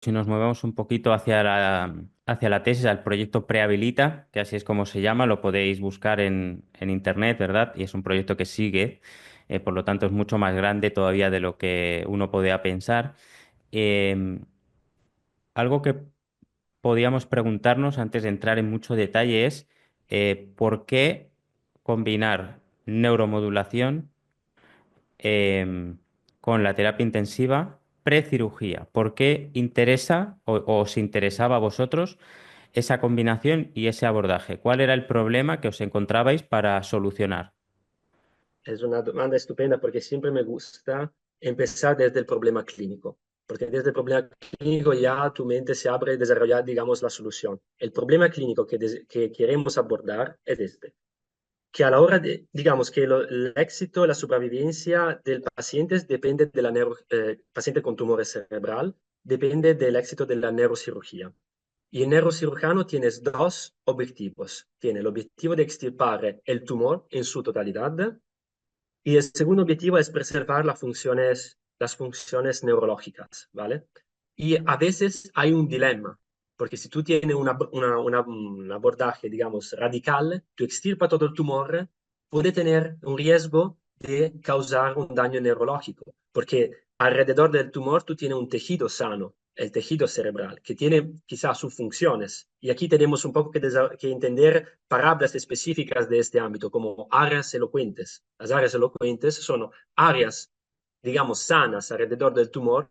Si nos movemos un poquito hacia la tesis, al proyecto Prehabilita, que así es como se llama, lo podéis buscar en internet, ¿verdad? Y es un proyecto que sigue, por lo tanto es mucho más grande todavía de lo que uno podía pensar. Eh, Algo que podíamos preguntarnos antes de entrar en mucho detalle es ¿por qué combinar neuromodulación con la terapia intensiva precirugía? ¿Por qué interesa o os interesaba a vosotros esa combinación y ese abordaje? ¿Cuál era el problema que os encontrabais para solucionar? Es una demanda estupenda porque siempre me gusta empezar desde el problema clínico, porque desde el problema clínico ya tu mente se abre a desarrollar, digamos, la solución. El problema clínico que queremos abordar es este, que a la hora de, digamos, que el éxito, la supervivencia del paciente depende de la paciente con tumor cerebral, depende del éxito de la neurocirugía. Y el neurocirujano tiene dos objetivos. Tiene el objetivo de extirpar el tumor en su totalidad y el segundo objetivo es preservar las funciones neurológicas, ¿vale? Y a veces hay un dilema, porque si tú tienes un abordaje, digamos, radical, tú extirpa todo el tumor, puede tener un riesgo de causar un daño neurológico, porque alrededor del tumor tú tienes un tejido sano, el tejido cerebral, que tiene quizás sus funciones. Y aquí tenemos un poco que entender palabras específicas de este ámbito, como áreas elocuentes. Las áreas elocuentes son áreas, digamos, sanas alrededor del tumor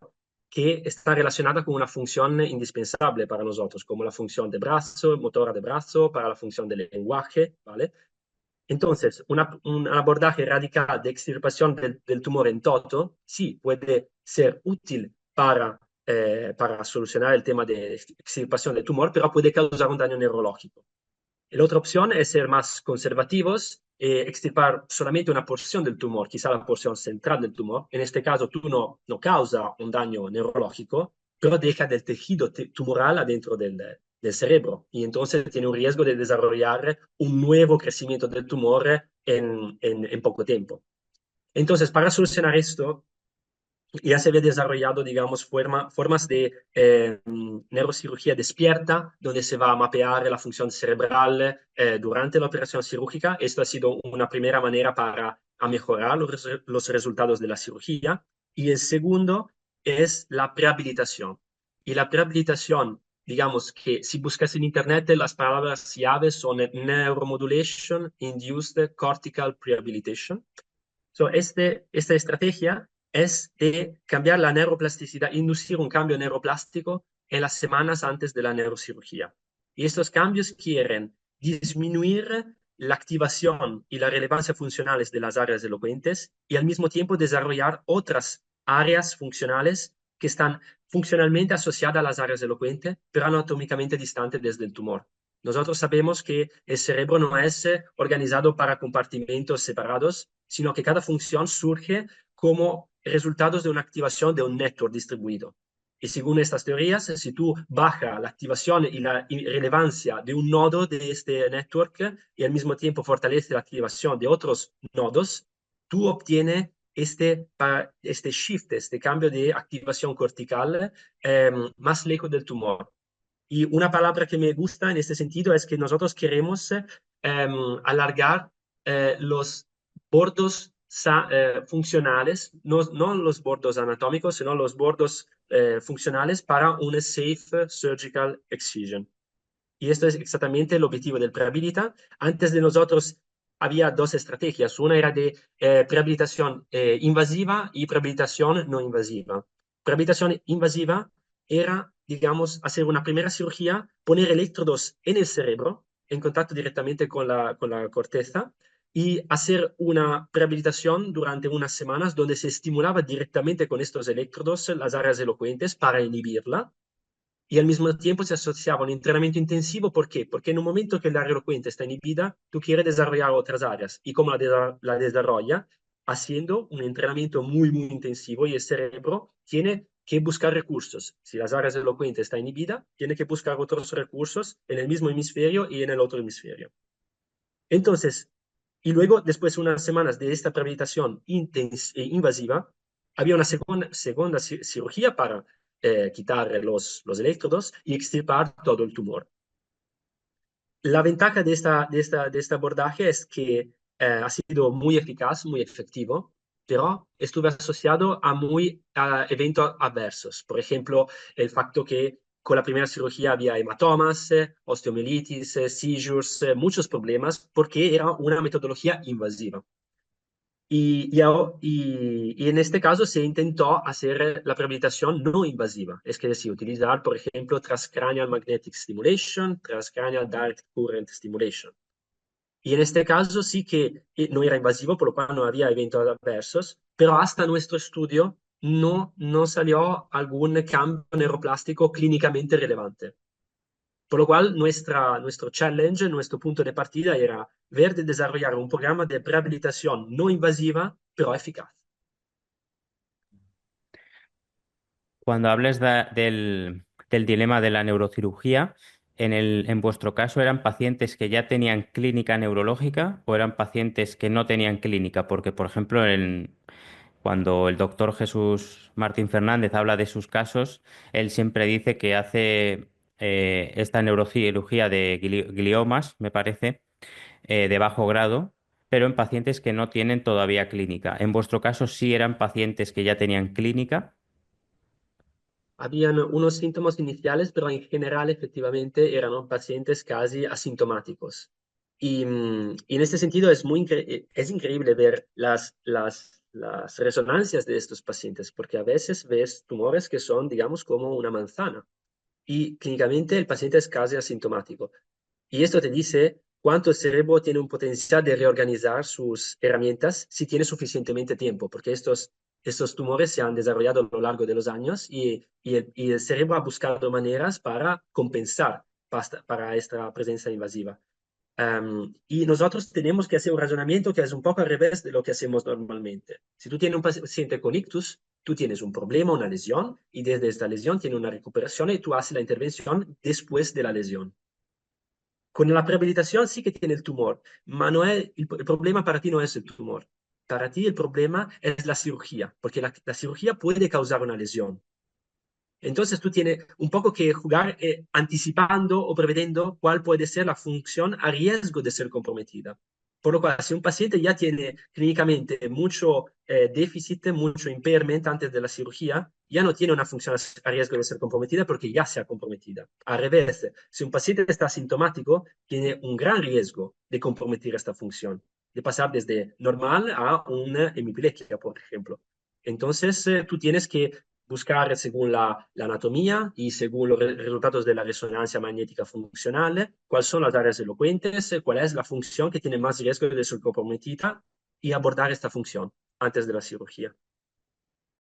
que está relacionada con una función indispensable para nosotros, como la función de brazo, motora de brazo, para la función del lenguaje, ¿vale? Entonces, un abordaje radical de extirpación del tumor en toto sí puede ser útil para solucionar el tema de extirpación del tumor, pero puede causar un daño neurológico. La otra opción es ser más conservativos, extirpar solamente una porción del tumor, quizá la porción central del tumor. En este caso, tú no causa un daño neurológico, pero deja del tejido tumoral adentro del cerebro y entonces tiene un riesgo de desarrollar un nuevo crecimiento del tumor en poco tiempo. Entonces, para solucionar esto, ya se había desarrollado, digamos, formas de neurocirugía despierta, donde se va a mapear la función cerebral durante la operación cirúrgica. Esto ha sido una primera manera para mejorar los resultados de la cirugía. Y el segundo es la prehabilitación. Y la prehabilitación, digamos que si buscas en Internet, las palabras llaves son Neuromodulation Induced Cortical Prehabilitation. So, esta estrategia es de cambiar la neuroplasticidad, inducir un cambio neuroplástico en las semanas antes de la neurocirugía. Y estos cambios quieren disminuir la activación y la relevancia funcionales de las áreas elocuentes y al mismo tiempo desarrollar otras áreas funcionales que están funcionalmente asociadas a las áreas elocuentes, pero anatómicamente distantes desde el tumor. Nosotros sabemos que el cerebro no es organizado para compartimentos separados, sino que cada función surge como resultados de una activación de un network distribuido. Y según estas teorías, si tú bajas la activación y la relevancia de un nodo de este network y al mismo tiempo fortalece la activación de otros nodos, tú obtienes este shift, este cambio de activación cortical más lejos del tumor. Y una palabra que me gusta en este sentido es que nosotros queremos alargar los bordos funcionales, no los bordos anatómicos, sino los bordos funcionales para una safe surgical excision. Y esto es exactamente el objetivo del prehabilita. Antes de nosotros había dos estrategias. Una era de prehabilitación invasiva y prehabilitación no invasiva. Prehabilitación invasiva era, digamos, hacer una primera cirugía, poner electrodos en el cerebro, en contacto directamente con la corteza, y hacer una prehabilitación durante unas semanas donde se estimulaba directamente con estos electrodos las áreas elocuentes para inhibirla y al mismo tiempo se asociaba a un entrenamiento intensivo. ¿Por qué? Porque en un momento que el área elocuente está inhibida, tú quieres desarrollar otras áreas. ¿Y cómo la desarrolla? Haciendo un entrenamiento muy intensivo y el cerebro tiene que buscar recursos. Si las áreas elocuentes está inhibida, tiene que buscar otros recursos en el mismo hemisferio y en el otro hemisferio. Entonces, y luego, después de unas semanas de esta rehabilitación invasiva, había una segunda cirugía para quitar los electrodos y extirpar todo el tumor. La ventaja de este abordaje es que ha sido muy eficaz, muy efectivo, pero estuvo asociado a eventos adversos. Por ejemplo, el facto que con la primera cirugía había hematomas, osteomielitis, seizures, muchos problemas, porque era una metodología invasiva. Y en este caso se intentó hacer la rehabilitación no invasiva, es decir, utilizar, por ejemplo, transcranial magnetic stimulation, transcranial direct current stimulation. Y en este caso sí que no era invasivo, por lo cual no había eventos adversos, pero hasta nuestro estudio no salió algún cambio neuroplástico clínicamente relevante. Por lo cual, nuestro challenge, nuestro punto de partida era ver de desarrollar un programa de rehabilitación no invasiva, pero eficaz. Cuando hables del dilema de la neurocirugía, en vuestro caso, ¿eran pacientes que ya tenían clínica neurológica o eran pacientes que no tenían clínica? Porque, por ejemplo, cuando el doctor Jesús Martín Fernández habla de sus casos, él siempre dice que hace esta neurocirugía de gliomas, me parece, de bajo grado, pero en pacientes que no tienen todavía clínica. En vuestro caso, sí eran pacientes que ya tenían clínica. Habían unos síntomas iniciales, pero en general efectivamente eran pacientes casi asintomáticos. Y en este sentido es increíble ver las resonancias de estos pacientes, porque a veces ves tumores que son, digamos, como una manzana y clínicamente el paciente es casi asintomático. Y esto te dice cuánto el cerebro tiene un potencial de reorganizar sus herramientas si tiene suficientemente tiempo, porque estos tumores se han desarrollado a lo largo de los años y el cerebro ha buscado maneras para compensar para esta presencia invasiva. Y nosotros tenemos que hacer un razonamiento que es un poco al revés de lo que hacemos normalmente. Si tú tienes un paciente con ictus, tú tienes un problema, una lesión, y desde esta lesión tiene una recuperación y tú haces la intervención después de la lesión. Con la prehabilitación sí que tiene el tumor, pero no es, el problema para ti no es el tumor. Para ti el problema es la cirugía, porque la cirugía puede causar una lesión. Entonces tú tienes un poco que jugar anticipando o preveyendo cuál puede ser la función a riesgo de ser comprometida. Por lo cual, si un paciente ya tiene clínicamente mucho déficit, mucho impairment antes de la cirugía, ya no tiene una función a riesgo de ser comprometida porque ya se ha comprometida. Al revés, si un paciente está asintomático, tiene un gran riesgo de comprometer esta función, de pasar desde normal a una hemiplegia, por ejemplo. Entonces, tú tienes que buscar según la anatomía y según los resultados de la resonancia magnética funcional, cuáles son las áreas elocuentes, cuál es la función que tiene más riesgo de ser comprometida y abordar esta función antes de la cirugía.